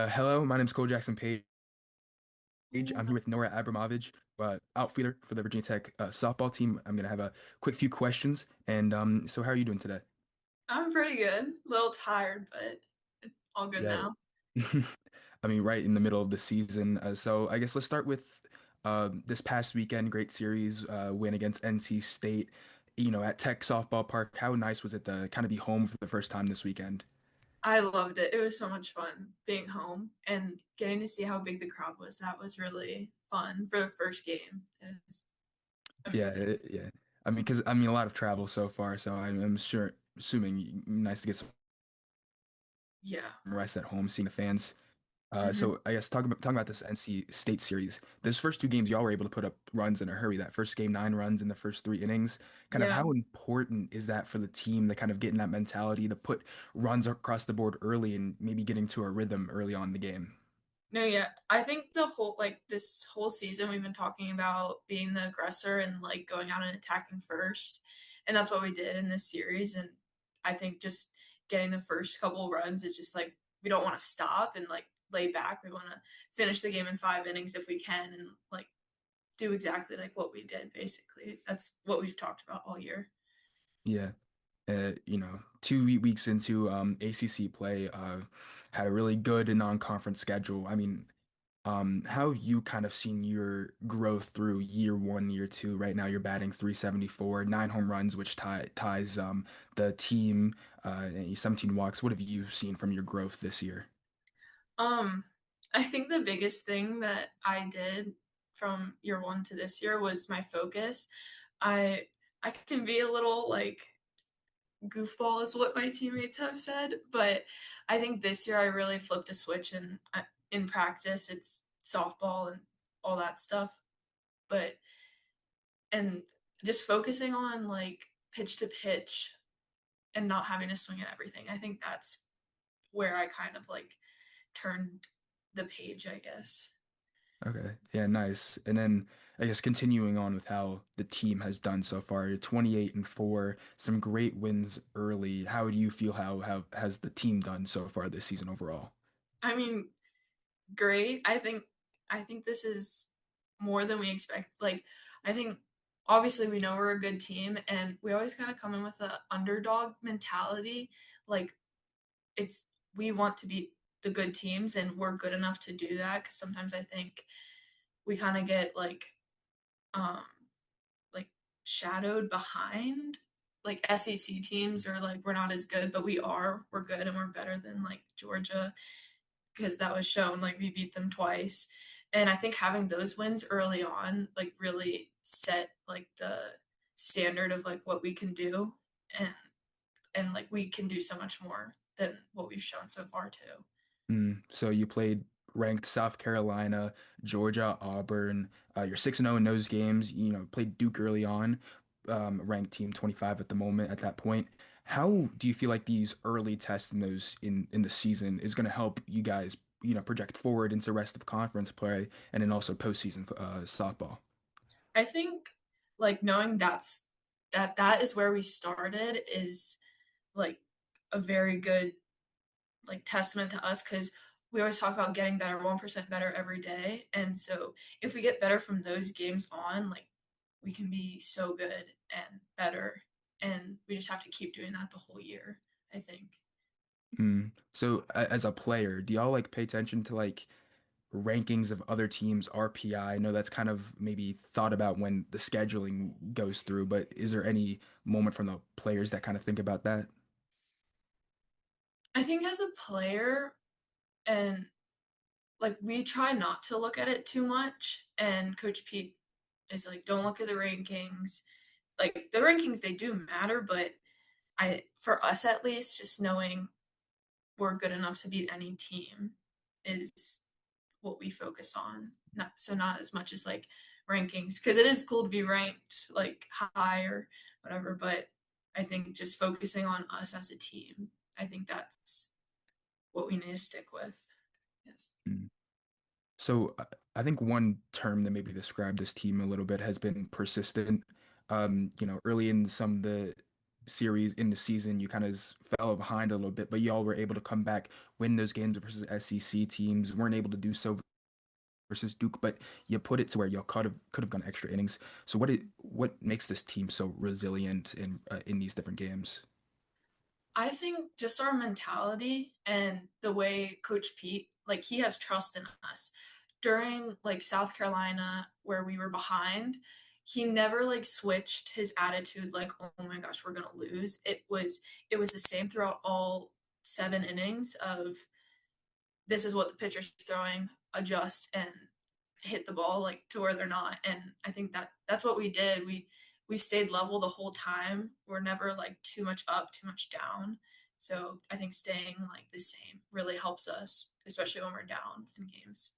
Hello, my name's Cole Jackson-Paige. I'm here with Nora Abromavage, outfielder for the Virginia Tech softball team. I'm gonna have a quick few questions. So how are you doing today? I'm pretty good. A little tired, but all good Yeah, now. I mean, right in the middle of the season. So I guess let's start with this past weekend, great series win against NC State. At Tech Softball Park. How nice was it to kind of be home for the first time this weekend? I loved it. It was so much fun being home and getting to see how big the crowd was. That was really fun for the first game. It was amazing. Yeah. I mean, because I mean, a lot of travel so far, so I'm sure, assuming nice to get some Yeah. rest at home, seeing the fans. hmm So I guess talking about this NC State series, those first two games y'all were able to put up runs in a hurry. That first game, 9 runs in the first 3 innings. Kind of Yeah. how important is that for the team to kind of get in that mentality to put runs across the board early and maybe getting to a rhythm early on in the game? No, yeah. I think the whole this whole season we've been talking about being the aggressor and going out and attacking first. And that's what we did in this series. And I think just getting the first couple runs is just we don't want to stop and lay back. We want to finish the game in 5 innings if we can and do exactly like what we did basically. That's what we've talked about all year. Yeah. 2 weeks into ACC play, had a really good non-conference schedule. I mean, how have you kind of seen your growth through year one, year two? Right now, you're batting 374, 9 home runs, which ties the team, 17 walks. What have you seen from your growth this year? Um, I think the biggest thing that I did from year one to this year was my focus. I can be a little goofball is what my teammates have said, but I think this year I really flipped a switch and in practice it's softball and all that stuff, but and just focusing on pitch to pitch and not having to swing at everything. I think that's where I kind of turned the page, I guess. Okay, yeah, nice. And then I guess continuing on with how the team has done so far, you're 28-4, some great wins early. How do you feel how has the team done so far this season overall? I mean, great. I think this is more than we expect. I think obviously we know we're a good team and we always kind of come in with a underdog mentality. Like it's we want to beat the good teams and we're good enough to do that cuz sometimes I think we kind of get um like shadowed behind SEC teams or we're not as good, but we're good and we're better than Georgia because that was shown. We beat them twice. And I think having those wins early on, really set the standard of what we can do and we can do so much more than what we've shown so far too. So you played ranked South Carolina, Georgia, Auburn. You're 6-0 in those games. Played Duke early on, ranked team 25 at the moment at that point. How do you feel like these early tests in those in the season is going to help you guys, project forward into the rest of conference play and then also postseason softball? I think knowing that is where we started is like a very good testament to us because we always talk about getting better 1% better every day, and so if we get better from those games on, we can be so good and better, and we just have to keep doing that the whole year, I think. So as a player, do y'all like pay attention to like rankings of other teams' RPI? I know that's kind of maybe thought about when the scheduling goes through, but is there any moment from the players that kind of think about that? I think as a player, and we try not to look at it too much, and Coach Pete is like, don't look at the rankings. The rankings, they do matter, but for us at least, just knowing we're good enough to beat any team is what we focus on. Not as much as rankings because it is cool to be ranked high or whatever, but I think just focusing on us as a team, I think that's what we need to stick with. Yes. Mm. So I think one term that maybe described this team a little bit has been persistent. Early in some of series in the season, you kind of fell behind a little bit, but y'all were able to come back, win those games versus SEC teams. Weren't able to do so versus Duke, but you put it to where y'all could have gone extra innings. So what makes this team so resilient in these different games? I think just our mentality and the way Coach Pete, like he has trust in us. During like South Carolina where we were behind, he never like switched his attitude like, "Oh my gosh, we're going to lose." It was the same throughout all 7 innings of this is what the pitcher's throwing, adjust and hit the ball like to where they're not. And I think that's what we did. We stayed level the whole time. We're never like too much up, too much down. So I think staying like the same really helps us, especially when we're down in games.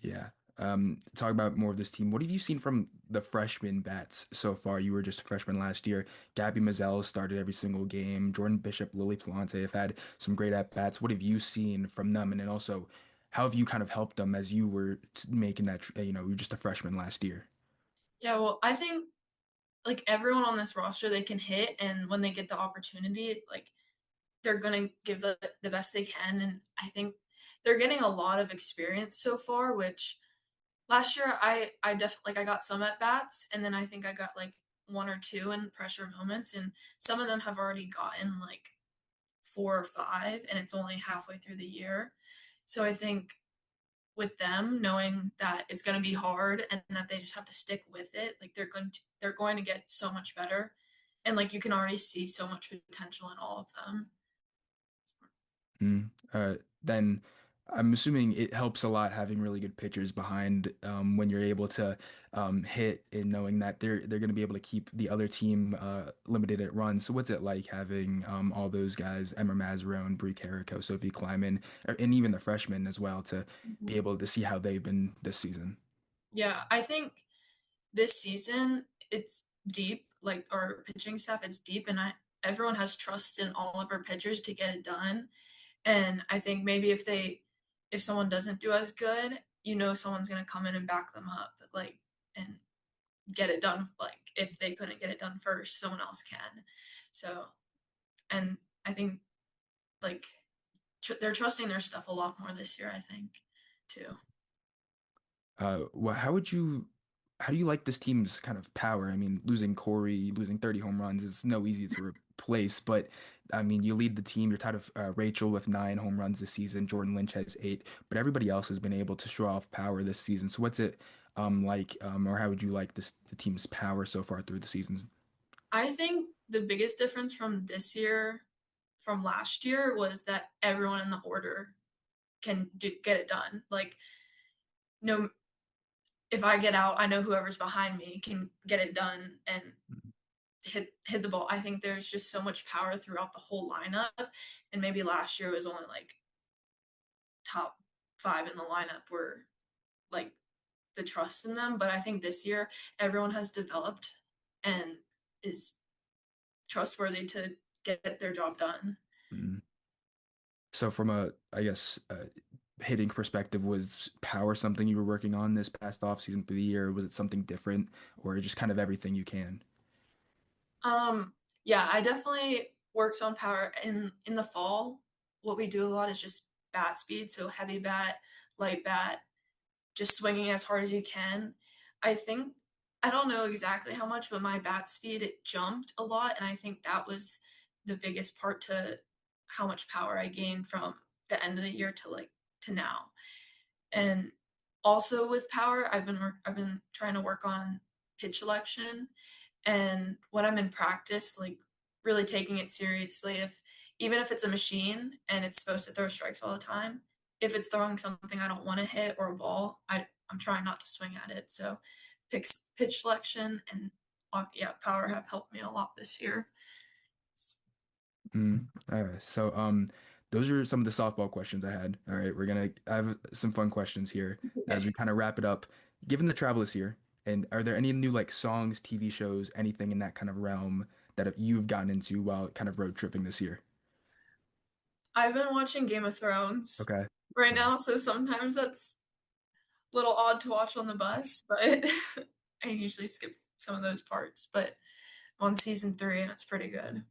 Yeah. Talk about more of this team. What have you seen from the freshman bats so far? You were just a freshman last year. Gabby Mizell started every single game. Jordan Bishop, Lily Palante have had some great at bats. What have you seen from them? And then also, how have you kind of helped them as you were making that, you were just a freshman last year? Yeah, well, I think like everyone on this roster they can hit and when they get the opportunity, like they're going to give the best they can and I think they're getting a lot of experience so far, which last year, I definitely like I got some at bats, and then I think I got like 1 or 2 in pressure moments, and some of them have already gotten like 4 or 5, and it's only halfway through the year. So I think with them knowing that it's going to be hard and that they just have to stick with it, like they're going to get so much better, and like you can already see so much potential in all of them. Mm. Then I'm assuming it helps a lot having really good pitchers behind when you're able to hit and knowing that they're going to be able to keep the other team limited at runs. So what's it like having all those guys, Emma Mazarone, Brie Carrico, Sophie Kleiman, and even the freshmen as well to be Mhm. able to see how they've been this season? Yeah, I think this season it's deep, like our pitching staff, it's deep, and I everyone has trust in all of our pitchers to get it done. And I think maybe if someone doesn't do as good, someone's gonna come in and back them up, like and get it done. Like if they couldn't get it done first, someone else can. So, and I think like they're trusting their stuff a lot more this year. I think too. Well, how do you like this team's kind of power? I mean, losing Corey, losing 30 home runs is no easy to replace, but I mean, you lead the team. You're tied of Rachel with 9 home runs this season. Jordan Lynch has 8, but everybody else has been able to show off power this season. So what's it like, or how would you like the team's power so far through the seasons? I think the biggest difference from this year from last year was that everyone in the order get it done. Like no, if I get out, I know whoever's behind me can get it done and hit the ball. I think there's just so much power throughout the whole lineup, and maybe last year was only like top 5 in the lineup were like the trust in them, but I think this year everyone has developed and is trustworthy to get their job done. Mm. So from I guess, hitting perspective, was power something you were working on this past off season through the year? Was it something different, or just kind of everything you can? Yeah, I definitely worked on power in the fall. What we do a lot is just bat speed, so heavy bat, light bat, just swinging as hard as you can. I think I don't know exactly how much, but my bat speed it jumped a lot, and I think that was the biggest part to how much power I gained from the end of the year to like to now. And also with power, I've been trying to work on pitch selection and when I'm in practice, like really taking it seriously. If even if it's a machine and it's supposed to throw strikes all the time, if it's throwing something I don't want to hit or a ball, I'm trying not to swing at it. So, pitch selection and yeah, power have helped me a lot this year. All right. So, those are some of the softball questions I had. All right, I have some fun questions here as we Okay. kind of wrap it up. Given the travel this year, and are there any new like songs, TV shows, anything in that kind of realm that you've gotten into while kind of road tripping this year? I've been watching Game of Thrones Okay. right now, so sometimes that's a little odd to watch on the bus, but I usually skip some of those parts. But I'm on season 3 and it's pretty good.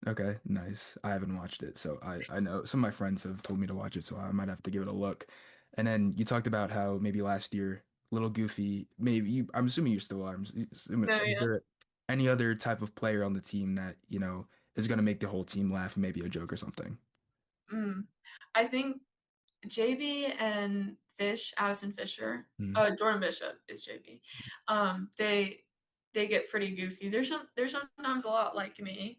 Okay, nice. I haven't watched it, so I know some of my friends have told me to watch it, so I might have to give it a look. And then you talked about how maybe last year, little goofy, maybe you, I'm assuming you still are. No, Is yeah. there any other type of player on the team that, you know, is going to make the whole team laugh, maybe a joke or something? Mm. I think JB and Addison Fisher, Mm, Jordan Bishop is JB. They get pretty goofy. They're sometimes a lot like me.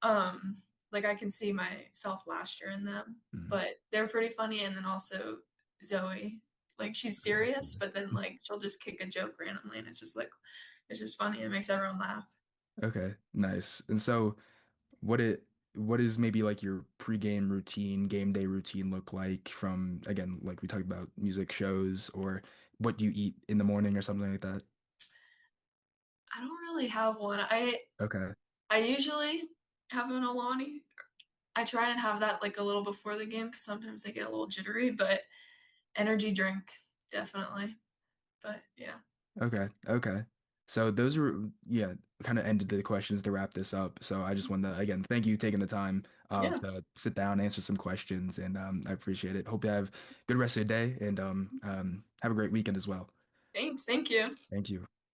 Like I can see myself last year in them, mm. but they're pretty funny. And then also Zoe, like she's serious, but then like she'll just kick a joke randomly, and it's just funny. It makes everyone laugh. Okay, nice. And so what it what is maybe like your pregame routine, game day routine look like from again, like we talked about music shows or what you eat in the morning or something like that? I don't really have one. Okay. I usually have an Alani. I try and have that like a little before the game because sometimes I get a little jittery, but energy drink, definitely. But yeah. Okay. Okay. So those were yeah, kind of ended the questions to wrap this up. So I just wanted to again thank you taking the time Yeah. to sit down, answer some questions, and I appreciate it. Hope you have a good rest of your day and have a great weekend as well. Thanks. Thank you. Thank you.